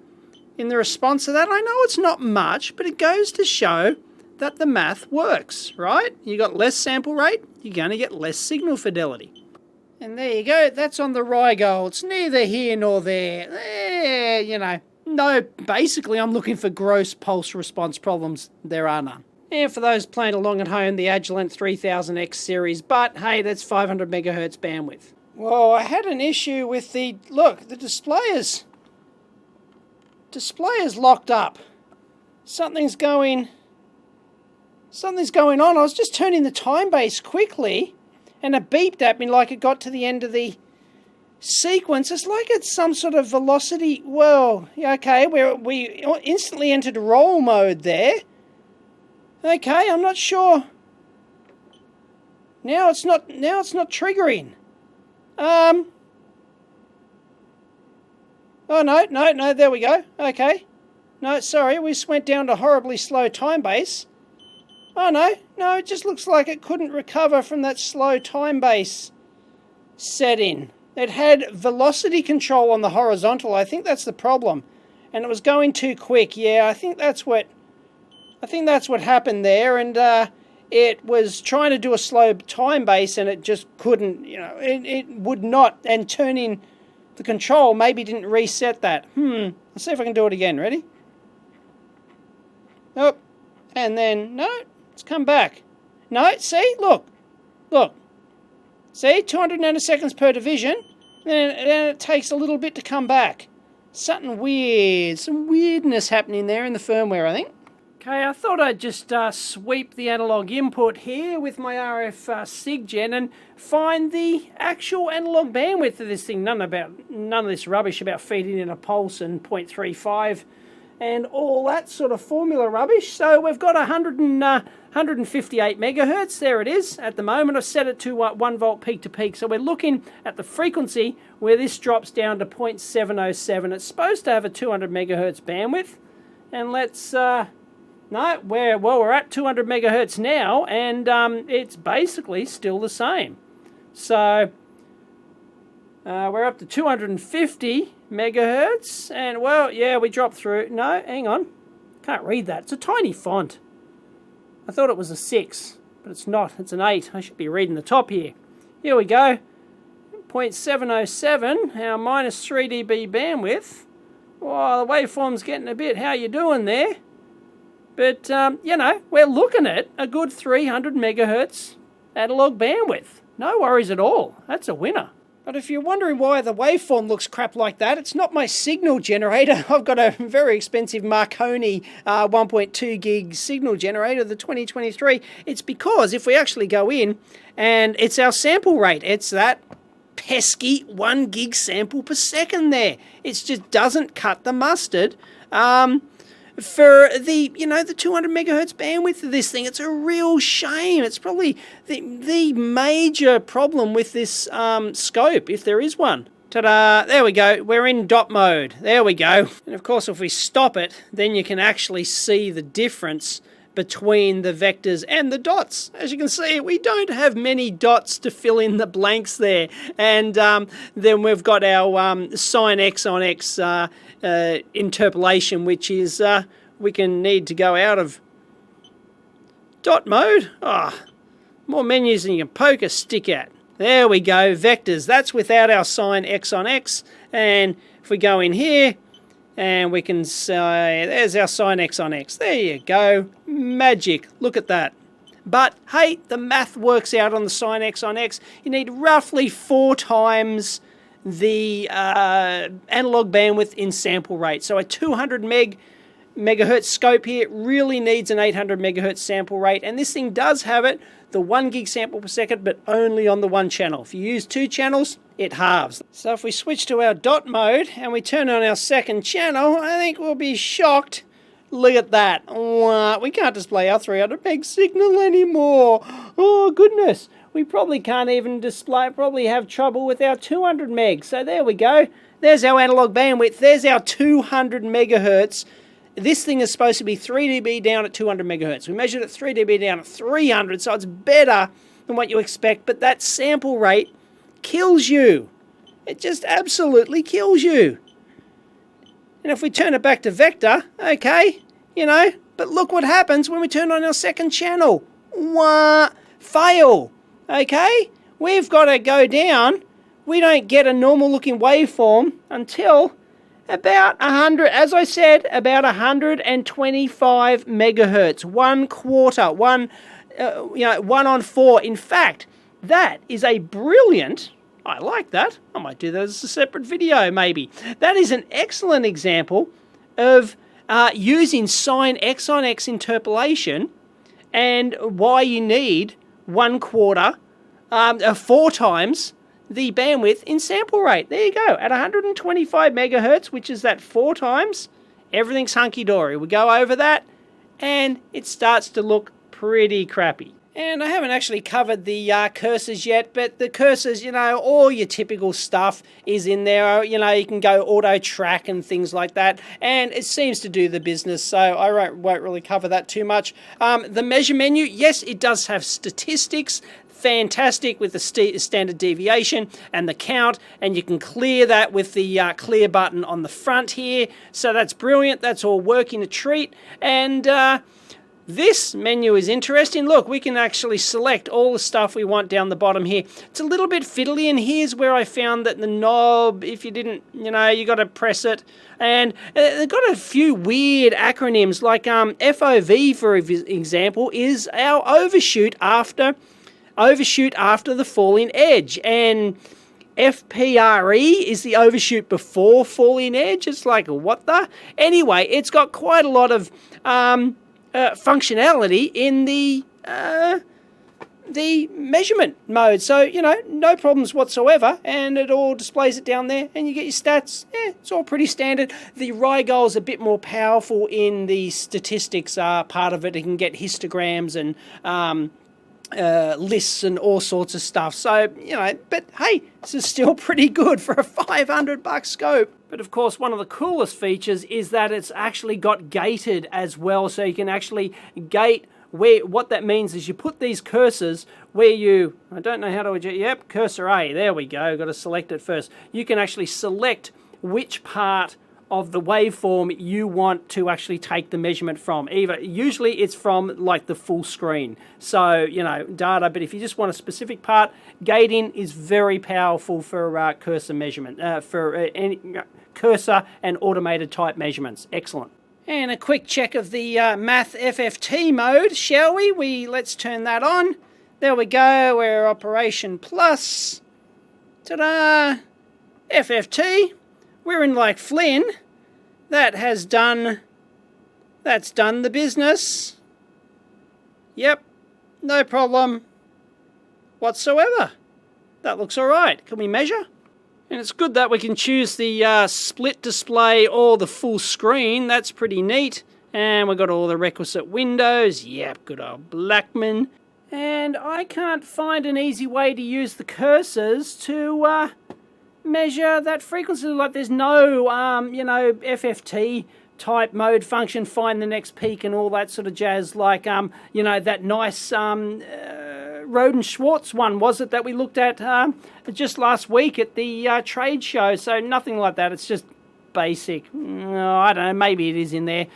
response to that. I know it's not much, but it goes to show that the math works, right? You got less sample rate, you're going to get less signal fidelity. And there you go, that's on the Rigol. It's neither here nor there. No, basically I'm looking for gross pulse response problems. There are none. And for those playing along at home, the Siglent 3000X series, but hey, that's 500 megahertz bandwidth. Whoa, I had an issue with the display is locked up. Something's going on. I was just turning the time base quickly, and it beeped at me like it got to the end of the sequence. It's like it's some sort of velocity. Well, okay, we instantly entered roll mode there. Okay, I'm not sure. Now it's not triggering. Oh no, there we go. Okay. No, sorry, we just went down to horribly slow time base. Oh no, it just looks like it couldn't recover from that slow time base setting. It had velocity control on the horizontal. I think that's the problem. And it was going too quick. Yeah, I think that's what I think that's what happened there, and it was trying to do a slow time base, and it just couldn't, you know, it would not, and turning the control maybe didn't reset that. Let's see if I can do it again. Ready? Nope. And then, no, it's come back. No, see, look. See, 200 nanoseconds per division, then it takes a little bit to come back. Something weird, some weirdness happening there in the firmware, I think. Okay, I thought I'd just sweep the analog input here with my RF SigGen and find the actual analog bandwidth of this thing. None of this rubbish about feeding in a pulse and 0.35 and all that sort of formula rubbish. So we've got 158 megahertz. There it is. At the moment, I've set it to 1 volt peak to peak. So we're looking at the frequency where this drops down to 0.707. It's supposed to have a 200 megahertz bandwidth. And let's... No, we're at 200 megahertz now, and it's basically still the same. So we're up to 250 megahertz, and well, yeah, we dropped through. No, hang on, can't read that. It's a tiny font. I thought it was a 6, but it's not. It's an 8. I should be reading the top here. Here we go. 0.707. Our minus 3 dB bandwidth. Oh, the waveform's getting a bit. How you doing there? But, you know, we're looking at a good 300 megahertz analog bandwidth. No worries at all. That's a winner. But if you're wondering why the waveform looks crap like that, it's not my signal generator. I've got a very expensive Marconi 1.2 gig signal generator, the 2023. It's because if we actually go in, and it's our sample rate, it's that pesky 1 gig sample per second there. It just doesn't cut the mustard. For the, you know, the 200 megahertz bandwidth of this thing. It's a real shame. It's probably the major problem with this scope, if there is one. Ta-da! There we go. We're in dot mode. There we go. And of course, if we stop it, then you can actually see the difference between the vectors and the dots. As you can see, we don't have many dots to fill in the blanks there. And then we've got our sine X on X interpolation, which is we can need to go out of dot mode. More menus than you can poke a stick at. There we go, vectors. That's without our sine X on X. And if we go in here, and we can say, there's our sine X on X. There you go. Magic. Look at that. But, hey, the math works out on the sine X on X. You need roughly 4 times the analog bandwidth in sample rate. So a 200 megahertz scope here really needs an 800 megahertz sample rate. And this thing does have it, the 1 gig sample per second, but only on the 1 channel. If you use 2 channels, it halves. So if we switch to our dot mode and we turn on our 2nd channel, I think we'll be shocked. Look at that. We can't display our 300 meg signal anymore. Oh, goodness. We probably can't even display, probably have trouble with our 200 meg. So there we go. There's our analog bandwidth. There's our 200 megahertz. This thing is supposed to be 3 dB down at 200 megahertz. We measured it 3 dB down at 300, so it's better than what you expect, but that sample rate kills you. It just absolutely kills you. And if we turn it back to vector, okay, you know, but look what happens when we turn on our 2nd channel. Fail, okay? We've got to go down. We don't get a normal looking waveform until about 100, as I said, about 125 megahertz, 1/4, 1 on 4. In fact, that is a brilliant, I like that. I might do that as a separate video, maybe. That is an excellent example of using sine X on X interpolation and why you need 1/4, 4 times the bandwidth in sample rate. There you go. At 125 megahertz, which is that 4 times, everything's hunky-dory. We go over that, and it starts to look pretty crappy. And I haven't actually covered the cursors yet, but the cursors, you know, all your typical stuff is in there. You know, you can go auto track and things like that, and it seems to do the business, so I won't really cover that too much. The measure menu, yes, it does have statistics. Fantastic with the standard deviation and the count, and you can clear that with the clear button on the front here. So that's brilliant. That's all working a treat. And This menu is interesting. Look, we can actually select all the stuff we want down the bottom here. It's a little bit fiddly, and here's where I found that the knob, if you didn't, you know, you got to press it. And they've got a few weird acronyms, like FOV, for example, is our overshoot after the falling edge. And FPRE is the overshoot before falling edge. It's like, what the? Anyway, it's got quite a lot of functionality in the measurement mode, so you know, no problems whatsoever, and it all displays it down there, and you get your stats. It's all pretty standard. The Rigol's a bit more powerful in the statistics part of it. It can get histograms and lists and all sorts of stuff, so you know, but hey, this is still pretty good for a $500 scope. But of course, one of the coolest features is that it's actually got gated as well, so you can actually gate where. What that means is you put these cursors where you, I don't know how to adjust, yep, cursor A, there we go, got to select it first. You can actually select which part of the waveform you want to actually take the measurement from. Usually it's from like the full screen, so you know, data, but if you just want a specific part, gating is very powerful for cursor measurement, for any cursor and automated type measurements. Excellent. And a quick check of the Math FFT mode, shall we? Let's turn that on. There we go, we're Operation Plus. Ta-da! FFT. We're in like Flynn. That's done the business. Yep, no problem whatsoever. That looks alright. Can we measure? And it's good that we can choose the split display or the full screen. That's pretty neat. And we've got all the requisite windows. Yep, good old Blackman. And I can't find an easy way to use the cursors to measure that frequency. Like there's no, you know, FFT type mode function, find the next peak and all that sort of jazz, like, you know, that nice Roden Schwartz one, was it, that we looked at just last week at the trade show. So nothing like that. It's just basic. No, I don't know, maybe it is in there.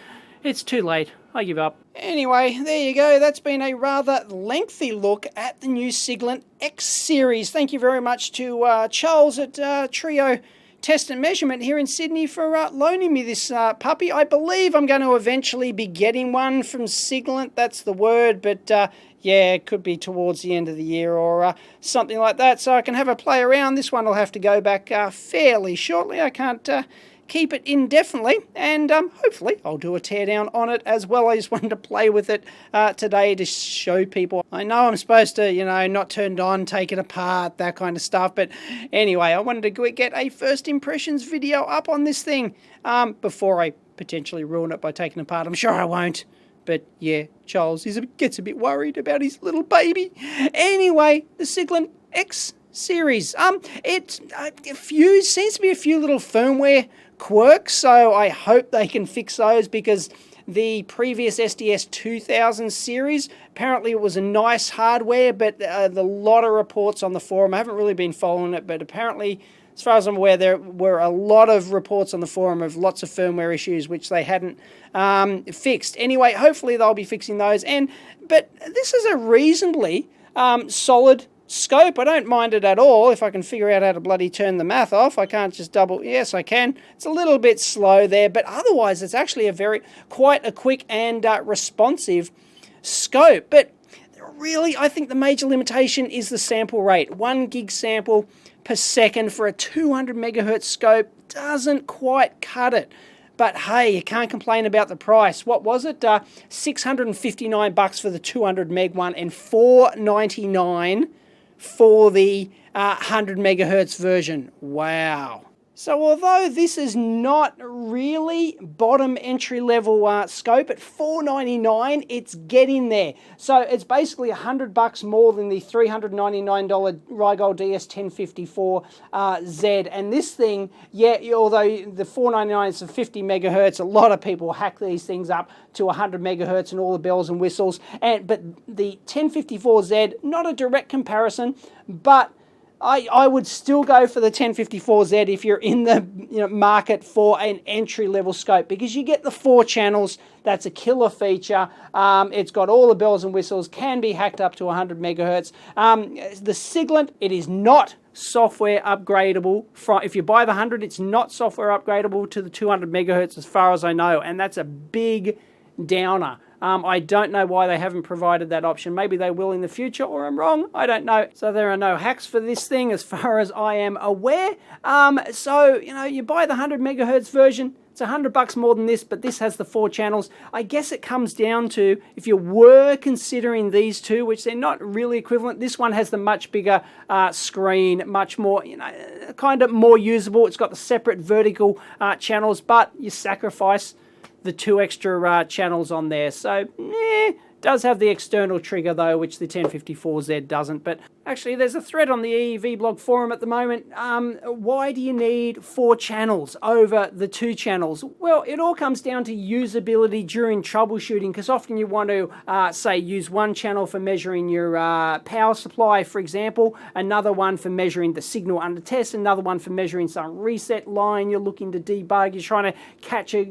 It's too late. I give up. Anyway, there you go. That's been a rather lengthy look at the new Siglent X series. Thank you very much to Charles at Trio Test and Measurement here in Sydney for loaning me this puppy. I believe I'm going to eventually be getting one from Siglent. That's the word, but yeah, it could be towards the end of the year or something like that, so I can have a play around. This one will have to go back fairly shortly. I can't keep it indefinitely, and hopefully I'll do a teardown on it as well. I just wanted to play with it today to show people. I know I'm supposed to, you know, not turn it on, take it apart, that kind of stuff, but anyway, I wanted to get a first impressions video up on this thing before I potentially ruin it by taking it apart. I'm sure I won't, but yeah, Charles gets a bit worried about his little baby. Anyway, the Siglent X series. It seems to be a few little firmware quirks, so I hope they can fix those, because the previous SDS1000 series, apparently it was a nice hardware, but the lot of reports on the forum, I haven't really been following it, but apparently, as far as I'm aware, there were a lot of reports on the forum of lots of firmware issues which they hadn't fixed. Anyway, hopefully they'll be fixing those. But this is a reasonably solid scope. I don't mind it at all if I can figure out how to bloody turn the math off. I can't just double. Yes, I can. It's a little bit slow there, but otherwise it's actually quite a quick and responsive scope. But really, I think the major limitation is the sample rate. 1 gig sample per second for a 200 megahertz scope doesn't quite cut it. But hey, you can't complain about the price. What was it? $659 for the 200 meg one and $499 for the 100 megahertz version. Wow. So although this is not really bottom entry level scope, at $499, it's getting there. So it's basically $100 more than the $399 Rigol DS1054Z. And this thing, yeah, although the $499 is for 50 megahertz, a lot of people hack these things up to 100 megahertz and all the bells and whistles. But the 1054Z, not a direct comparison, but I would still go for the 1054Z if you're in the market for an entry-level scope, because you get the 4 channels. That's a killer feature. It's got all the bells and whistles, can be hacked up to 100 megahertz. The Siglent, it is not software upgradable. If you buy the 100, it's not software upgradable to the 200 megahertz as far as I know, and that's a big downer. I don't know why they haven't provided that option. Maybe they will in the future, or I'm wrong. I don't know. So there are no hacks for this thing as far as I am aware. So, you buy the 100 megahertz version. It's $100 more than this, but this has the 4 channels. I guess it comes down to, if you were considering these two, which they're not really equivalent, this one has the much bigger screen, much more, kind of more usable. It's got the separate vertical channels, but you sacrifice the 2 extra channels on there. So, does have the external trigger though, which the 1054Z doesn't. But actually, there's a thread on the EEVblog forum at the moment. Why do you need 4 channels over the 2 channels? Well, it all comes down to usability during troubleshooting, because often you want to, say, use one channel for measuring your power supply, for example, another one for measuring the signal under test, another one for measuring some reset line you're looking to debug. You're trying to catch a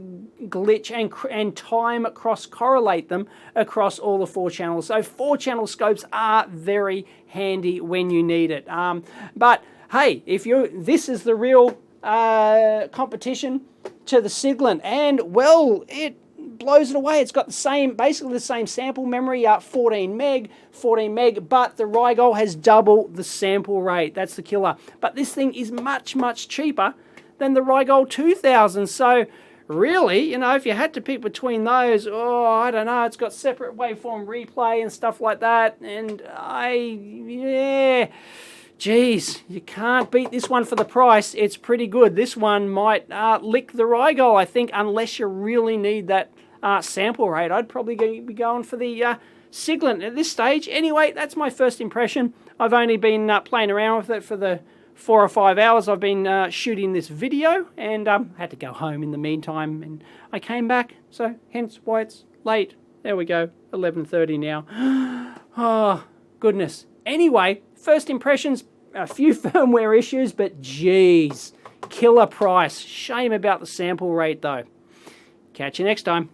glitch and time cross-correlate them across all the 4 channels. So 4 channel scopes are very handy when you need it. But hey, this is the real competition to the Siglent, and well, it blows it away. It's got basically the same sample memory, 14 meg, but the Rigol has double the sample rate. That's the killer. But this thing is much, much cheaper than the Rigol 2000. So really, if you had to pick between those, I don't know, it's got separate waveform replay and stuff like that, and geez, you can't beat this one for the price. It's pretty good. This one might lick the Rigol, I think, unless you really need that sample rate. I'd probably be going for the Siglent at this stage. Anyway, that's my first impression. I've only been playing around with it for the 4 or 5 hours I've been shooting this video, and had to go home in the meantime, and I came back, so hence why it's late. There we go, 11:30 now. Oh, goodness. Anyway, first impressions, a few firmware issues, but geez, killer price. Shame about the sample rate though. Catch you next time.